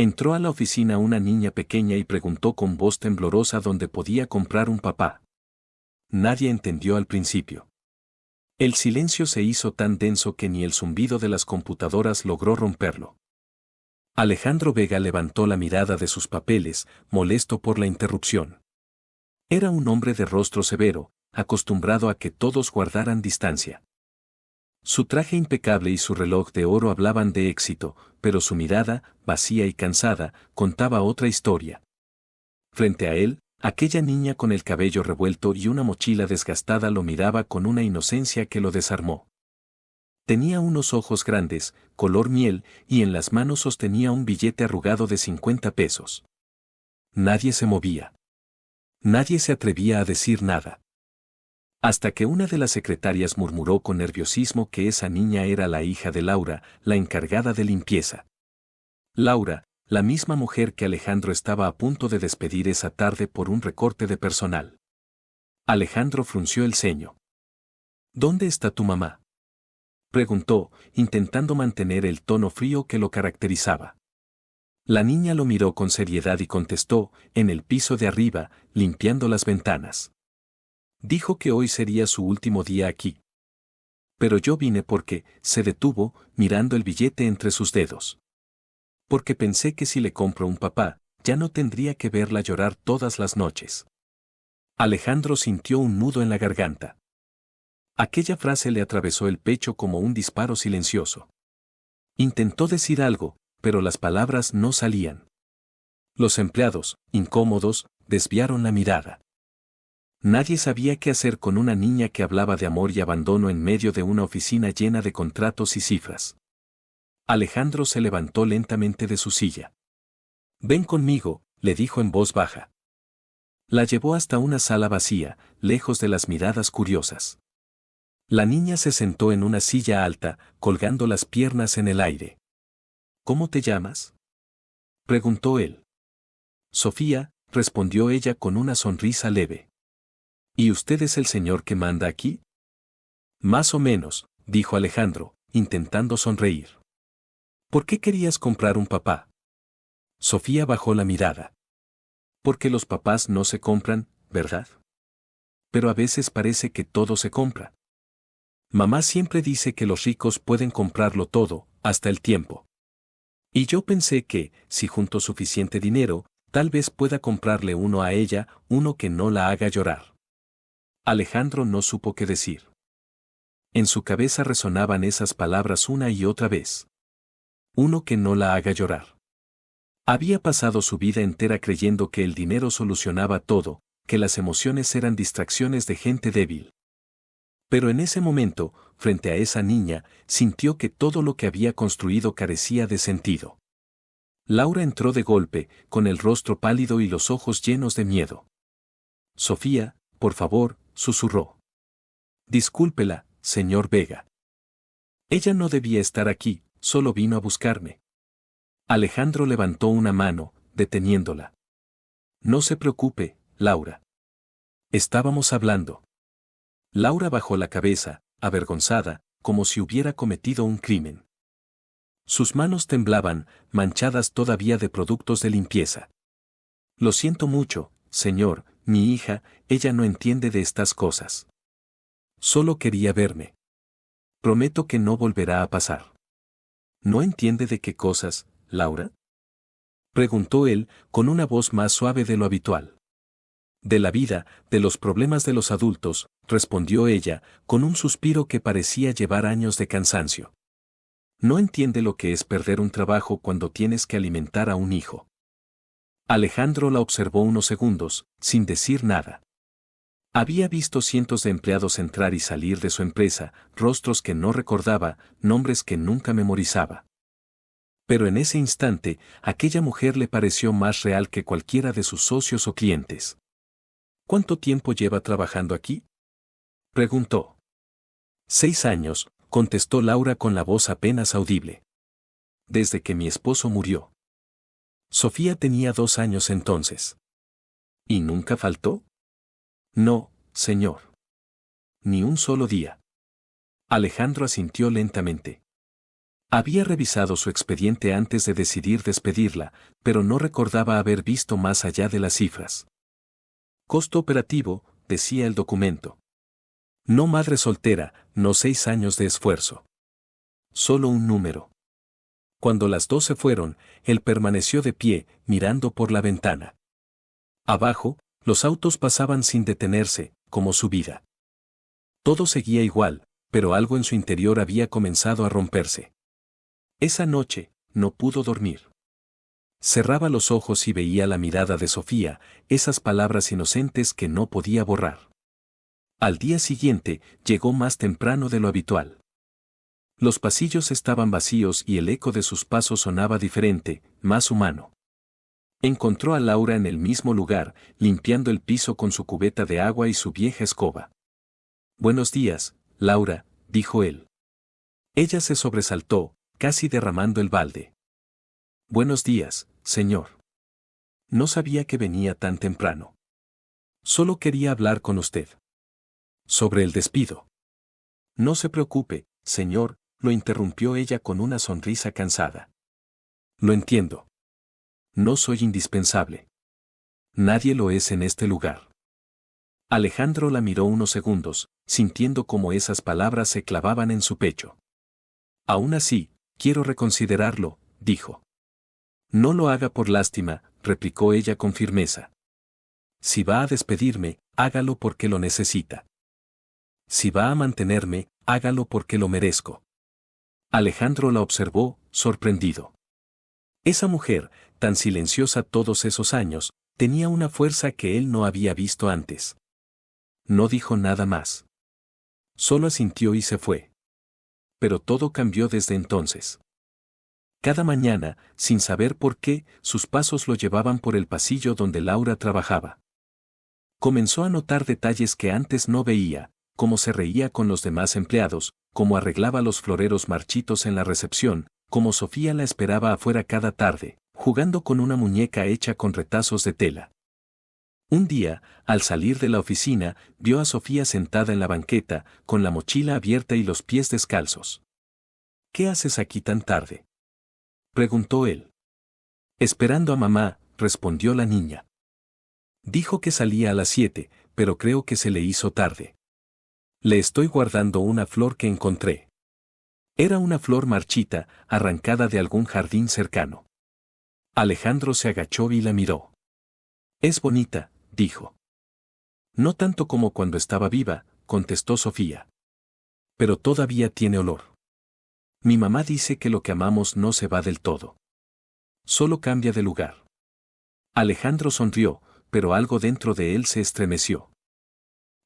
Entró a la oficina una niña pequeña y preguntó con voz temblorosa dónde podía comprar un papá. Nadie entendió al principio. El silencio se hizo tan denso que ni el zumbido de las computadoras logró romperlo. Alejandro Vega levantó la mirada de sus papeles, molesto por la interrupción. Era un hombre de rostro severo, acostumbrado a que todos guardaran distancia. Su traje impecable y su reloj de oro hablaban de éxito, pero su mirada, vacía y cansada, contaba otra historia. Frente a él, aquella niña con el cabello revuelto y una mochila desgastada lo miraba con una inocencia que lo desarmó. Tenía unos ojos grandes, color miel, y en las manos sostenía un billete arrugado de 50 pesos. Nadie se movía. Nadie se atrevía a decir nada. Hasta que una de las secretarias murmuró con nerviosismo que esa niña era la hija de Laura, la encargada de limpieza. Laura, la misma mujer que Alejandro estaba a punto de despedir esa tarde por un recorte de personal. Alejandro frunció el ceño. ¿Dónde está tu mamá?, preguntó, intentando mantener el tono frío que lo caracterizaba. La niña lo miró con seriedad y contestó, en el piso de arriba, limpiando las ventanas. Dijo que hoy sería su último día aquí. Pero yo vine porque, se detuvo, mirando el billete entre sus dedos. Porque pensé que si le compro un papá, ya no tendría que verla llorar todas las noches. Alejandro sintió un nudo en la garganta. Aquella frase le atravesó el pecho como un disparo silencioso. Intentó decir algo, pero las palabras no salían. Los empleados, incómodos, desviaron la mirada. Nadie sabía qué hacer con una niña que hablaba de amor y abandono en medio de una oficina llena de contratos y cifras. Alejandro se levantó lentamente de su silla. «Ven conmigo», le dijo en voz baja. La llevó hasta una sala vacía, lejos de las miradas curiosas. La niña se sentó en una silla alta, colgando las piernas en el aire. «¿Cómo te llamas?», preguntó él. «Sofía», respondió ella con una sonrisa leve. «¿Y usted es el señor que manda aquí?». «Más o menos», dijo Alejandro, intentando sonreír. «¿Por qué querías comprar un papá?». Sofía bajó la mirada. «Porque los papás no se compran, ¿verdad? Pero a veces parece que todo se compra. Mamá siempre dice que los ricos pueden comprarlo todo, hasta el tiempo. Y yo pensé que, si junto suficiente dinero, tal vez pueda comprarle uno a ella, uno que no la haga llorar». Alejandro no supo qué decir. En su cabeza resonaban esas palabras una y otra vez. Uno que no la haga llorar. Había pasado su vida entera creyendo que el dinero solucionaba todo, que las emociones eran distracciones de gente débil. Pero en ese momento, frente a esa niña, sintió que todo lo que había construido carecía de sentido. Laura entró de golpe, con el rostro pálido y los ojos llenos de miedo. «Sofía, por favor», susurró. «Discúlpela, señor Vega. Ella no debía estar aquí, solo vino a buscarme». Alejandro levantó una mano, deteniéndola. «No se preocupe, Laura. Estábamos hablando». Laura bajó la cabeza, avergonzada, como si hubiera cometido un crimen. Sus manos temblaban, manchadas todavía de productos de limpieza. «Lo siento mucho, señor, mi hija, ella no entiende de estas cosas. Solo quería verme. Prometo que no volverá a pasar». «¿No entiende de qué cosas, Laura?», preguntó él, con una voz más suave de lo habitual. «De la vida, de los problemas de los adultos», respondió ella, con un suspiro que parecía llevar años de cansancio. «No entiende lo que es perder un trabajo cuando tienes que alimentar a un hijo». Alejandro la observó unos segundos, sin decir nada. Había visto cientos de empleados entrar y salir de su empresa, rostros que no recordaba, nombres que nunca memorizaba. Pero en ese instante, aquella mujer le pareció más real que cualquiera de sus socios o clientes. «¿Cuánto tiempo lleva trabajando aquí?», preguntó. 6 años, contestó Laura con la voz apenas audible. «Desde que mi esposo murió». Sofía tenía 2 años entonces. «¿Y nunca faltó?». «No, señor. Ni un solo día». Alejandro asintió lentamente. Había revisado su expediente antes de decidir despedirla, pero no recordaba haber visto más allá de las cifras. Costo operativo, decía el documento. No madre soltera, no 6 años de esfuerzo. Solo un número. Cuando las dos se fueron, él permaneció de pie, mirando por la ventana. Abajo, los autos pasaban sin detenerse, como su vida. Todo seguía igual, pero algo en su interior había comenzado a romperse. Esa noche, no pudo dormir. Cerraba los ojos y veía la mirada de Sofía, esas palabras inocentes que no podía borrar. Al día siguiente, llegó más temprano de lo habitual. Los pasillos estaban vacíos y el eco de sus pasos sonaba diferente, más humano. Encontró a Laura en el mismo lugar, limpiando el piso con su cubeta de agua y su vieja escoba. «Buenos días, Laura», dijo él. Ella se sobresaltó, casi derramando el balde. «Buenos días, señor. No sabía que venía tan temprano. Solo quería hablar con usted. Sobre el despido». «No se preocupe, señor», lo interrumpió ella con una sonrisa cansada. «Lo entiendo. No soy indispensable. Nadie lo es en este lugar». Alejandro la miró unos segundos, sintiendo cómo esas palabras se clavaban en su pecho. «Aún así, quiero reconsiderarlo», dijo. «No lo haga por lástima», replicó ella con firmeza. «Si va a despedirme, hágalo porque lo necesita. Si va a mantenerme, hágalo porque lo merezco». Alejandro la observó, sorprendido. Esa mujer, tan silenciosa todos esos años, tenía una fuerza que él no había visto antes. No dijo nada más. Solo asintió y se fue. Pero todo cambió desde entonces. Cada mañana, sin saber por qué, sus pasos lo llevaban por el pasillo donde Laura trabajaba. Comenzó a notar detalles que antes no veía, cómo se reía con los demás empleados, cómo arreglaba los floreros marchitos en la recepción, cómo Sofía la esperaba afuera cada tarde, jugando con una muñeca hecha con retazos de tela. Un día, al salir de la oficina, vio a Sofía sentada en la banqueta, con la mochila abierta y los pies descalzos. «¿Qué haces aquí tan tarde?», preguntó él. «Esperando a mamá», respondió la niña. «Dijo que salía a las 7, pero creo que se le hizo tarde. Le estoy guardando una flor que encontré». Era una flor marchita, arrancada de algún jardín cercano. Alejandro se agachó y la miró. «Es bonita», dijo. «No tanto como cuando estaba viva», contestó Sofía. «Pero todavía tiene olor. Mi mamá dice que lo que amamos no se va del todo. Solo cambia de lugar». Alejandro sonrió, pero algo dentro de él se estremeció.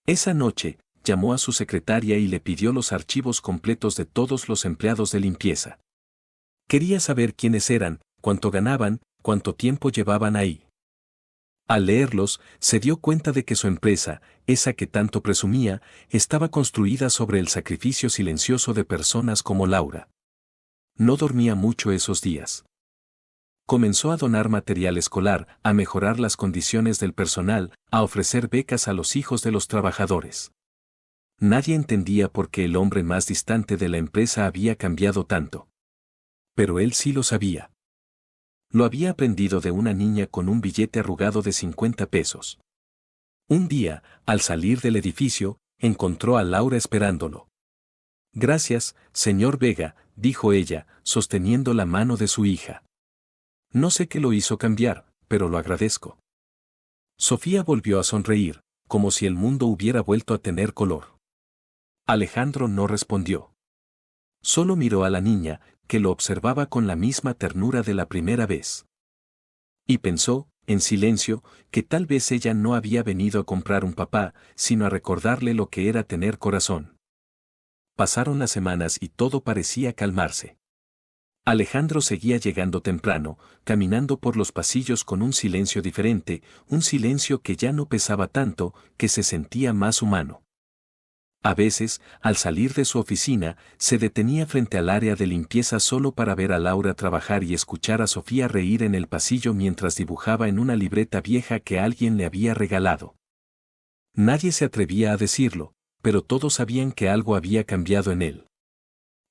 Esa noche, llamó a su secretaria y le pidió los archivos completos de todos los empleados de limpieza. Quería saber quiénes eran, cuánto ganaban, cuánto tiempo llevaban ahí. Al leerlos, se dio cuenta de que su empresa, esa que tanto presumía, estaba construida sobre el sacrificio silencioso de personas como Laura. No dormía mucho esos días. Comenzó a donar material escolar, a mejorar las condiciones del personal, a ofrecer becas a los hijos de los trabajadores. Nadie entendía por qué el hombre más distante de la empresa había cambiado tanto. Pero él sí lo sabía. Lo había aprendido de una niña con un billete arrugado de 50 pesos. Un día, al salir del edificio, encontró a Laura esperándolo. «Gracias, señor Vega», dijo ella, sosteniendo la mano de su hija. «No sé qué lo hizo cambiar, pero lo agradezco». Sofía volvió a sonreír, como si el mundo hubiera vuelto a tener color. Alejandro no respondió. Solo miró a la niña, que lo observaba con la misma ternura de la primera vez. Y pensó, en silencio, que tal vez ella no había venido a comprar un papá, sino a recordarle lo que era tener corazón. Pasaron las semanas y todo parecía calmarse. Alejandro seguía llegando temprano, caminando por los pasillos con un silencio diferente, un silencio que ya no pesaba tanto, que se sentía más humano. A veces, al salir de su oficina, se detenía frente al área de limpieza solo para ver a Laura trabajar y escuchar a Sofía reír en el pasillo mientras dibujaba en una libreta vieja que alguien le había regalado. Nadie se atrevía a decirlo, pero todos sabían que algo había cambiado en él.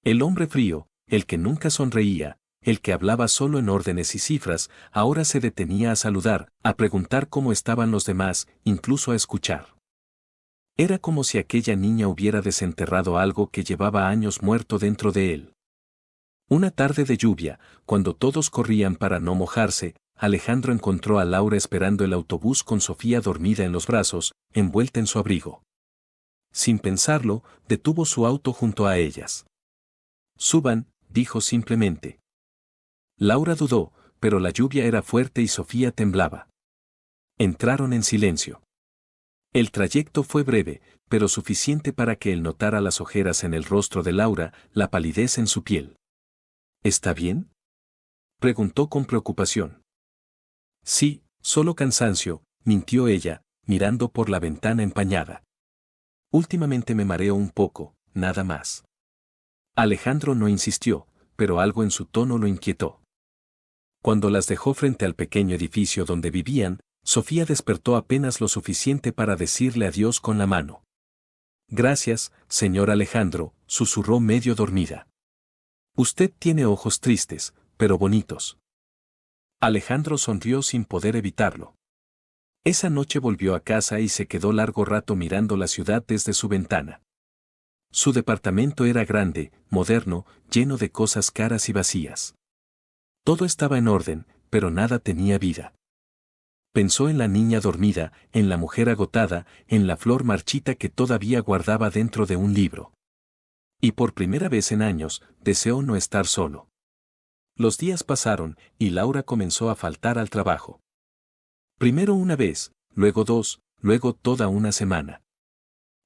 El hombre frío, el que nunca sonreía, el que hablaba solo en órdenes y cifras, ahora se detenía a saludar, a preguntar cómo estaban los demás, incluso a escuchar. Era como si aquella niña hubiera desenterrado algo que llevaba años muerto dentro de él. Una tarde de lluvia, cuando todos corrían para no mojarse, Alejandro encontró a Laura esperando el autobús con Sofía dormida en los brazos, envuelta en su abrigo. Sin pensarlo, detuvo su auto junto a ellas. «Suban», dijo simplemente. Laura dudó, pero la lluvia era fuerte y Sofía temblaba. Entraron en silencio. El trayecto fue breve, pero suficiente para que él notara las ojeras en el rostro de Laura, la palidez en su piel. «¿Está bien?», preguntó con preocupación. «Sí, solo cansancio», mintió ella, mirando por la ventana empañada. «Últimamente me mareo un poco, nada más». Alejandro no insistió, pero algo en su tono lo inquietó. Cuando las dejó frente al pequeño edificio donde vivían, Sofía despertó apenas lo suficiente para decirle adiós con la mano. «Gracias, señor Alejandro», susurró medio dormida. «Usted tiene ojos tristes, pero bonitos». Alejandro sonrió sin poder evitarlo. Esa noche volvió a casa y se quedó largo rato mirando la ciudad desde su ventana. Su departamento era grande, moderno, lleno de cosas caras y vacías. Todo estaba en orden, pero nada tenía vida. Pensó en la niña dormida, en la mujer agotada, en la flor marchita que todavía guardaba dentro de un libro. Y por primera vez en años, deseó no estar solo. Los días pasaron, y Laura comenzó a faltar al trabajo. Primero una vez, luego dos, luego toda una semana.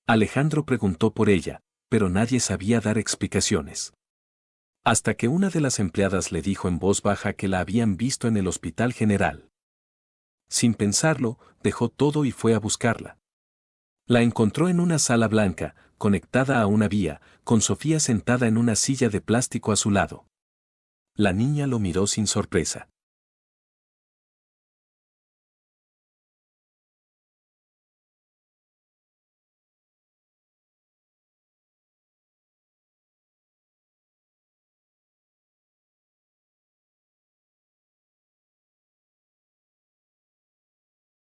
Alejandro preguntó por ella, pero nadie sabía dar explicaciones. Hasta que una de las empleadas le dijo en voz baja que la habían visto en el hospital general. Sin pensarlo, dejó todo y fue a buscarla. La encontró en una sala blanca, conectada a una vía, con Sofía sentada en una silla de plástico a su lado. La niña lo miró sin sorpresa.